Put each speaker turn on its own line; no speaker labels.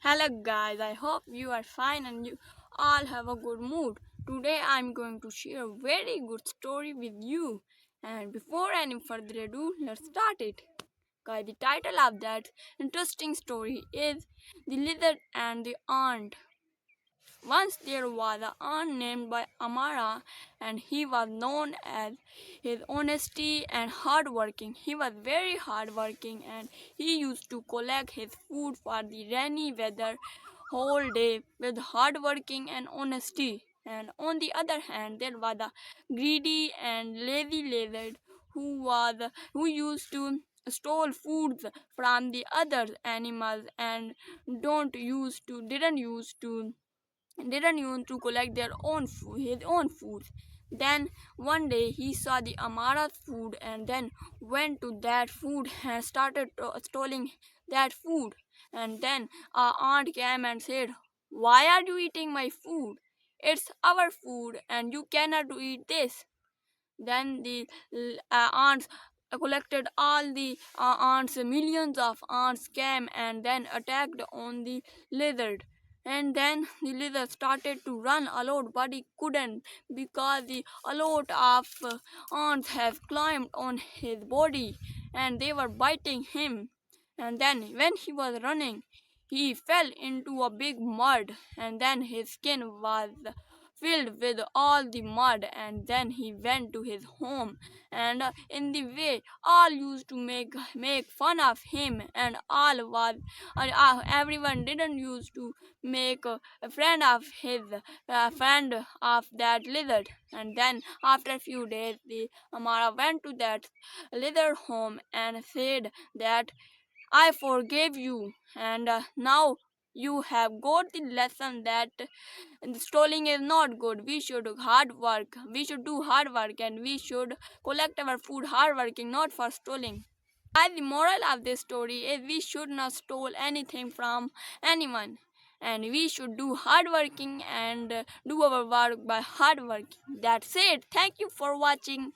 Hello guys, I hope you are fine and you all have a good mood. Today I'm going to share a very good story with you. And before any further ado, let's start it. Guys, the title of that interesting story is The Lizard and the Ant. Once there was an ant named by Amara, and he was known as his honesty and hard working. He was very hard working and he used to collect his food for the rainy weather whole day with hard working and honesty. And on the other hand, there was a greedy and lazy lizard who used to stole foods from the other animals and didn't use to didn't even to collect their own food, his own food. Then one day he saw the Amara's food and then went to that food and started stealing that food. And then our aunt came and said, "Why are you eating my food? It's our food and you cannot eat this." Then the ants collected all the ants, millions of ants came and then attacked on the lizard. And then the lizard started to run a lot, but he couldn't because a lot of ants have climbed on his body and they were biting him. And then when he was running, he fell into a big mud, and then his skin was filled with all the mud. And then he went to his home, and in the way all used to make fun of him, and everyone didn't used to make a friend of his friend of that lizard. And then after a few days the Amara went to that lizard home and said that I forgave you, and now you have got the lesson that stealing is not good. We should hard work. We should do hard work, and we should collect our food hard working, not for stealing. And the moral of this story is we should not steal anything from anyone, and we should do hard working and do our work by hard working. That's it. Thank you for watching.